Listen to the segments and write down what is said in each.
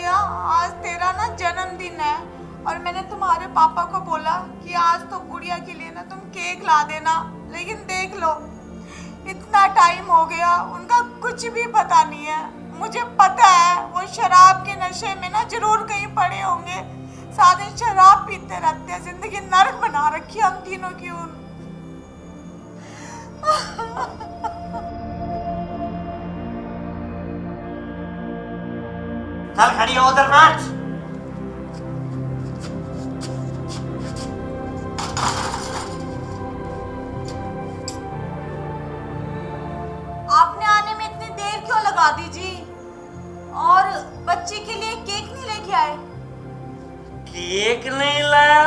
जिया, आज तेरा ना जन्मदिन है और मैंने तुम्हारे पापा को बोला कि आज तो गुड़िया के लिए ना तुम केक ला देना, लेकिन देख लो इतना टाइम हो गया, उनका कुछ भी पता नहीं है। मुझे पता है वो शराब के नशे में ना जरूर कहीं पड़े होंगे, सारे शराब पीते रहते हैं, जिंदगी नर्क बना रखी है हम तीनों की। चल खड़ी हो उधर बैठ। आपने आने में इतनी देर क्यों लगा दी जी? और बच्ची के लिए केक नहीं लेके आए? केक नहीं लाया?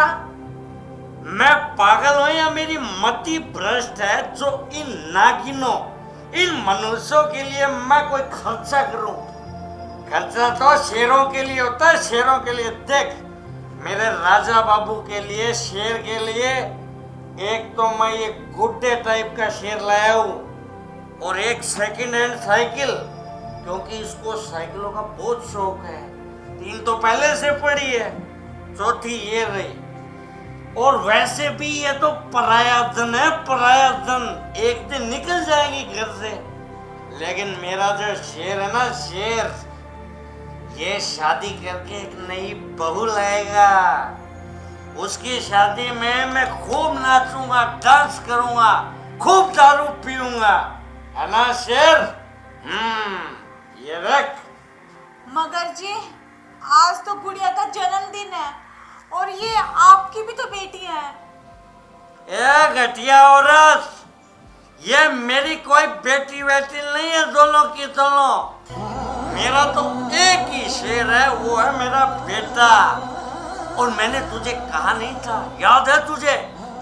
मैं पागल हूं या मेरी मति भ्रष्ट है जो इन नागिनों, इन मनुष्यों के लिए मैं कोई खर्चा करूं? खर्चा तो शेरों के लिए होता है, शेरों के लिए। देख मेरे राजा बाबू के लिए, शेर के लिए एक तो मैं ये गुड्डे टाइप का शेर लाया हूँ और एक सेकंड हैंड साइकिल, क्योंकि इसको साइकिलों का बहुत शौक है। 3 तो पहले से पड़ी है, चौथी ये रही। और वैसे भी ये तो पराया धन है, पराया धन। एक दिन निकल जाएंगी घर से, लेकिन मेरा जो शेर है ना, शेर, ये शादी करके एक नई बहू लाएगा। उसकी शादी में मैं खूब नाचूंगा, डांस करूंगा, खूब दारू पीऊंगा, है ना शेर? ये रख। मगर जी आज तो गुड़िया का जन्मदिन है और ये आपकी भी तो बेटी है। ए घटिया औरत, ये मेरी कोई बेटी बेटी नहीं है, दोनों की दोनों। मेरा तो एक ही शेर है, वो है मेरा बेटा। और मैंने तुझे कहा नहीं था, याद है तुझे,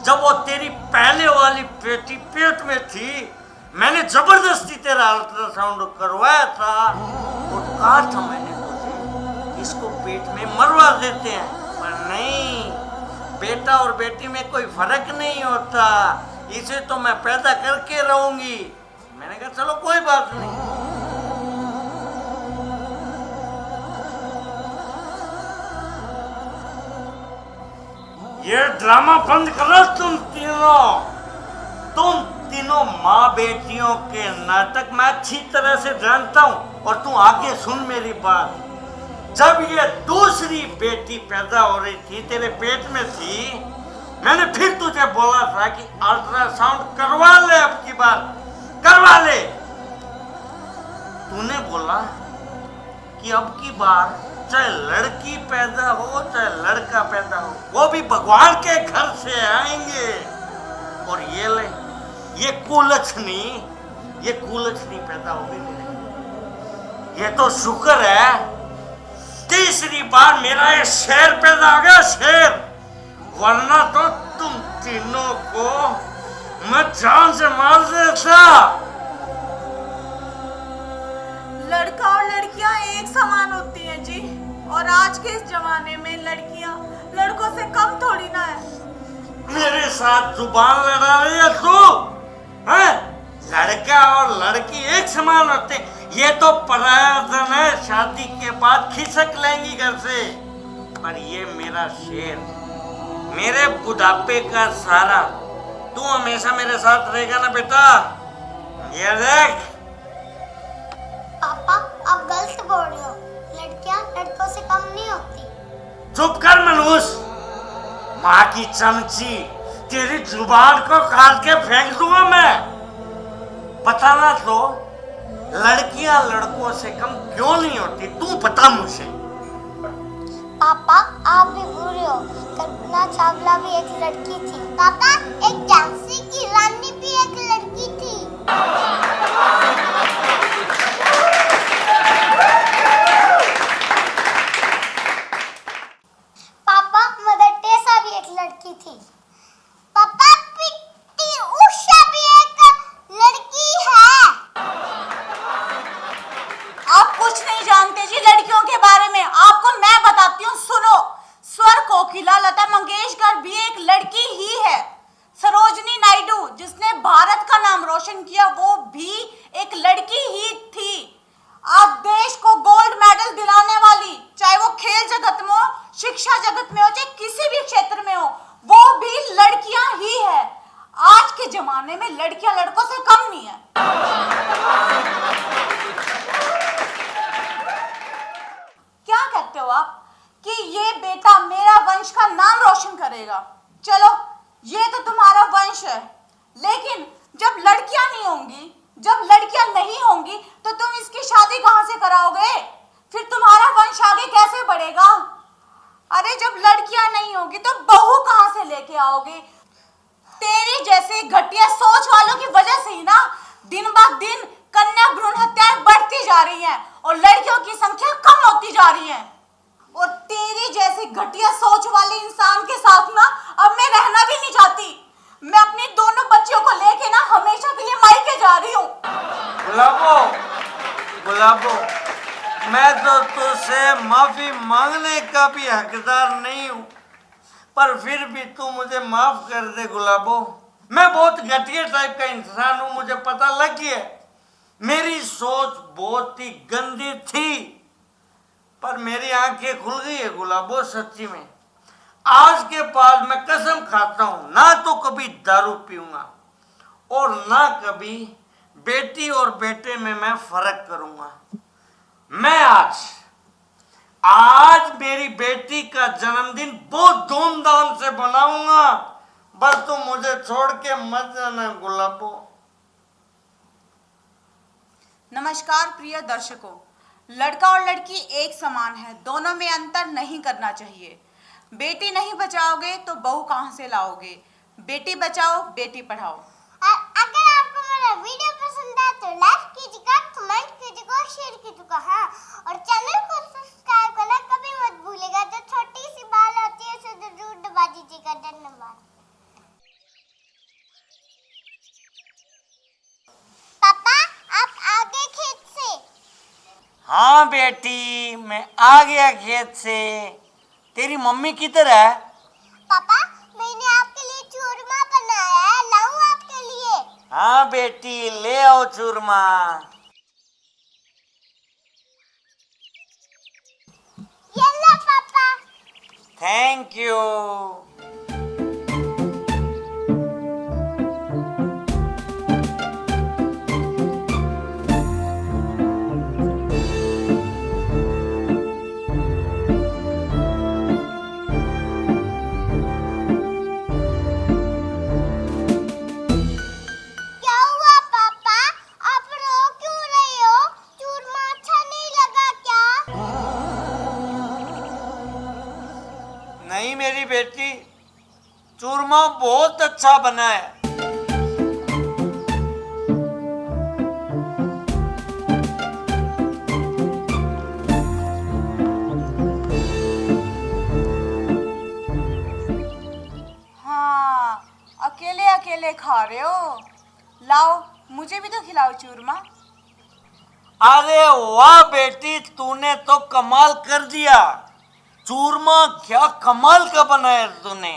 जब वो तेरी पहले वाली बेटी पेट में थी, मैंने जबरदस्ती तेरा अल्ट्रासाउंड करवाया था और कहा था मैंने तुझे इसको पेट में मरवा देते हैं, पर नहीं, बेटा और बेटी में कोई फर्क नहीं होता, इसे तो मैं पैदा करके रहूंगी। मैंने कहा चलो कोई बात नहीं। ये ड्रामा बंद करो तुम तीनों माँ बेटियों के नाटक मैं अच्छी तरह से जानता हूँ। और तू आगे सुन मेरी बात। जब ये दूसरी बेटी पैदा हो रही थी, तेरे पेट में थी, मैंने फिर तुझे बोला था कि अल्ट्रासाउंड करवा ले, अब की बार करवा ले। तूने बोला कि अब की बार चाहे लड़की पैदा हो चाहे लड़का पैदा हो, वो भी भगवान के घर से आएंगे। और ये ले, ये कुलछनी पैदा होगी मेरे। ये तो शुक्र है तीसरी बार मेरा ये शेर पैदा हो गया, शेर, वरना तो तुम तीनों को मैं जान से मार देता। लड़का और लड़कियां एक समान होती हैं जी, और आज के इस जमाने में लड़कियां लड़कों से कम थोड़ी ना है। मेरे साथ जुबान लड़ा रही है तू? हैं? लड़का और लड़की एक समान होते, ये तो पराया धन है, शादी के बाद खिसक लेंगी घर से। पर ये मेरा शेर, मेरे बुढ़ापे का सहारा, तू हमेशा मेरे साथ रहेगा ना बेटा? ये देख। पापा आप गलत बोल रहे हो, लड़कियां लड़कों से कम नहीं होती। चुप कर मनूस, माँ की चमची, तेरी जुबान को काट के फेंक दूंगा मैं। पता ना तो लड़कियां लड़कों से कम क्यों नहीं होती, तू बता मुझे। पापा आप भी बुरे हो, कल्पना चावला भी एक लड़की थी। पापा एक झांसी की रानी भी एक लड़की थी। पापा मदर टेरेसा भी एक लड़की थी। पापा पीटी उषा भी एक लड़की है। आप कुछ नहीं जानते जी लड़कियों के बारे में, आपको मैं बताती हूँ, सुनो। स्वर कोकिला लता मंगेशकर भी एक लड़की ही है। सरोजनी नायडू जिसने भारत का नाम रोशन किया, वो भी हो आप कि ये बेटा मेरा वंश का नाम रोशन करेगा। चलो ये तो तुम्हारा वंश है, लेकिन जब लड़कियां नहीं होंगी, जब लड़कियां नहीं होंगी तो तुम इसकी शादी कहां से कराओगे? फिर तुम्हारा वंश आगे कैसे बढ़ेगा? अरे जब लड़कियां नहीं होगी तो बहू कहां से लेके आओगे? तेरी जैसे घटिया सोच वालों की वजह से ही ना दिन ब दिन कन्या भ्रूण हत्याएं बढ़ती जा रही हैं और लड़कियों की संख्या कम होती जा रही है। और तेरी जैसे घटिया सोच वाले इंसान के साथ ना अब मैं रहना भी नहीं चाहती। मैं अपनी दोनों बच्चियों को लेके ना हमेशा के लिए मायके जा रही हूँ। गुलाबो, गुलाबो, मैं तो तुझसे माफी मांगने का भी हकदार नहीं हूँ, पर फिर भी तू मुझे माफ कर दे गुलाबो। मैं बहुत घटिया टाइप का इंसान हूँ, मुझे पता लग गया। मेरी सोच बहुत ही गंदी थी, पर मेरी आंखें खुल गई है गुलाबो। सच्ची में आज के बाद मैं कसम खाता हूँ, ना तो कभी दारू पीऊंगा और ना कभी बेटी और बेटे में मैं फर्क करूंगा। मैं आज मेरी बेटी का जन्मदिन बहुत धूमधाम से मनाऊंगा, बस तुम मुझे छोड़ के मत जाना गुलाबो। नमस्कार प्रिय दर्शकों, लड़का और लड़की एक समान है, दोनों में अंतर नहीं करना चाहिए। बेटी नहीं बचाओगे तो बहू कहां से लाओगे? बेटी बचाओ, बेटी पढ़ाओ। अगर आपको मेरा वीडियो पसंद आए तो लाइक कीजिएगा, कमेंट कीजिएगा, शेयर कीजिएगा, हाँ, और चैनल को सब्सक्राइब करना कभी मत भूलिएगा। जो छोटी सी बाल होती है उसे जरूर दबा दीजिएगा। धन्यवाद। पापा आप आ गए खेत से? हाँ बेटी, मैं आ गया खेत से। तेरी मम्मी किधर है? पापा मैंने आपके लिए चूरमा बनाया है, लाऊं आपके लिए? हाँ बेटी, ले आओ चूरमा। ये लो पापा। Thank you. क्या हुआ पापा, आप रो क्यों रहे हो? चूरमा अच्छा नहीं लगा क्या? नहीं मेरी बेटी, चूरमा बहुत अच्छा बना है। हाँ, अकेले अकेले खा रहे हो? लाओ मुझे भी तो खिलाओ चूरमा। अरे वाह बेटी, तूने तो कमाल कर दिया। चूरमा क्या कमाल का बनाया तूने।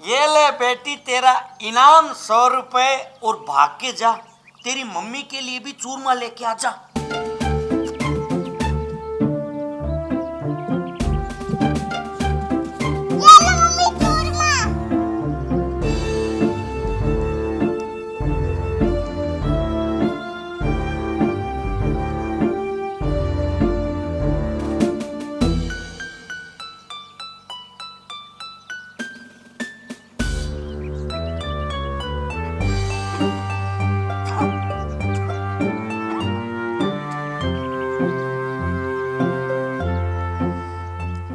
ये ले बेटी तेरा इनाम 100 रुपए, और भाग के जा, तेरी मम्मी के लिए भी चूरमा लेके आ जा। ये लो मम्मी चूरमा।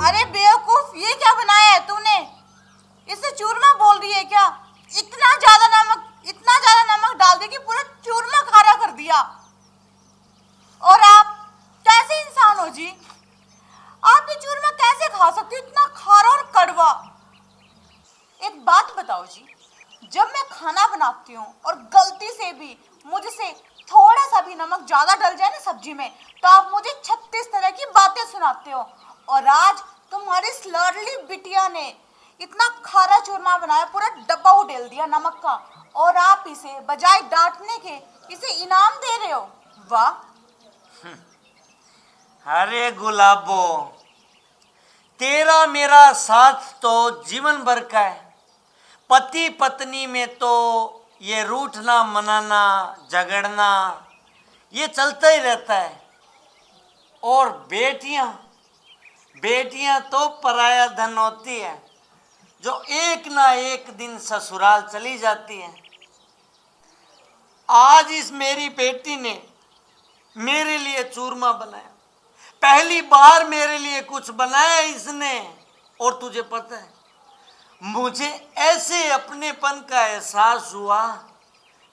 अरे बेवकूफ, ये क्या बनाया है तूने? इसे चूरमा बोल रही है क्या? इतना ज्यादा नमक डाल दे कि पूरा चूरमा खारा कर दिया। और आप कैसे इंसान हो जी? आप ये चूरमा कैसे खा सकते हो, इतना खारा और कड़वा? एक बात बताओ जी, जब मैं खाना बनाती हूँ और गलती से भी मुझसे थोड़ा सा भी नमक ज्यादा डल जाए ना सब्जी में, तो आप मुझे 36 तरह की बातें सुनाते हो। और आज तुम्हारी इस लाडली बिटिया ने इतना खारा चूरमा बनाया, पूरा डब्बा उडेल दिया नमक का, और आप इसे बजाय डांटने के इसे इनाम दे रहे हो। वाह। अरे गुलाबो, तेरा मेरा साथ तो जीवन भर का है। पति पत्नी में तो ये रूठना, मनाना, झगड़ना ये चलता ही रहता है। और बेटियां बेटियां तो पराया धन होती है जो एक ना एक दिन ससुराल चली जाती है। आज इस मेरी बेटी ने मेरे लिए चूरमा बनाया, पहली बार मेरे लिए कुछ बनाया इसने। और तुझे पता है, मुझे ऐसे अपनेपन का एहसास हुआ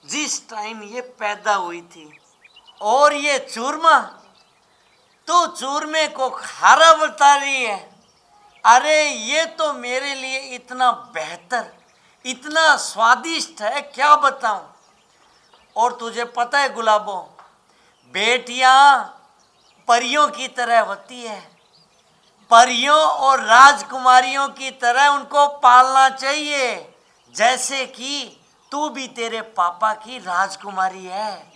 जिस टाइम ये पैदा हुई थी। और ये चूरमा, तो चूरमे को खारा बता रही है। अरे ये तो मेरे लिए इतना बेहतर, इतना स्वादिष्ट है, क्या बताऊं। और तुझे पता है गुलाबो, बेटियां परियों की तरह होती है, परियों और राजकुमारियों की तरह उनको पालना चाहिए, जैसे कि तू भी तेरे पापा की राजकुमारी है।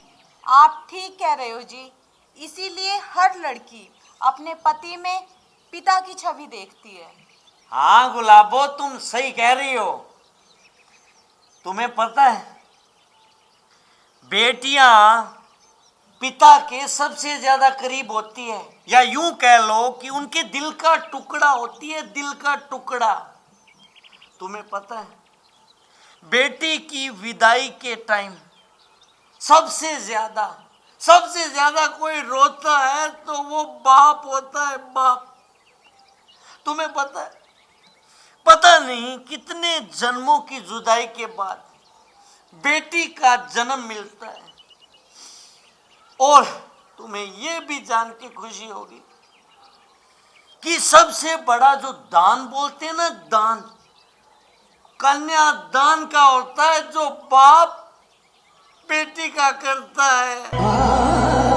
आप ठीक कह रहे हो जी, इसीलिए हर लड़की अपने पति में पिता की छवि देखती है। हाँ गुलाबो, तुम सही कह रही हो। तुम्हें पता है, बेटियां पिता के सबसे ज्यादा करीब होती है, या यूं कह लो कि उनके दिल का टुकड़ा होती है, दिल का टुकड़ा। तुम्हें पता है, बेटी की विदाई के टाइम सबसे ज्यादा कोई रोता है तो वो बाप होता है, बाप। तुम्हें पता है, पता नहीं कितने जन्मों की जुदाई के बाद बेटी का जन्म मिलता है। और तुम्हें यह भी जान के खुशी होगी कि सबसे बड़ा जो दान बोलते हैं ना, दान, कन्यादान का होता है, जो बाप बेटी का करता है।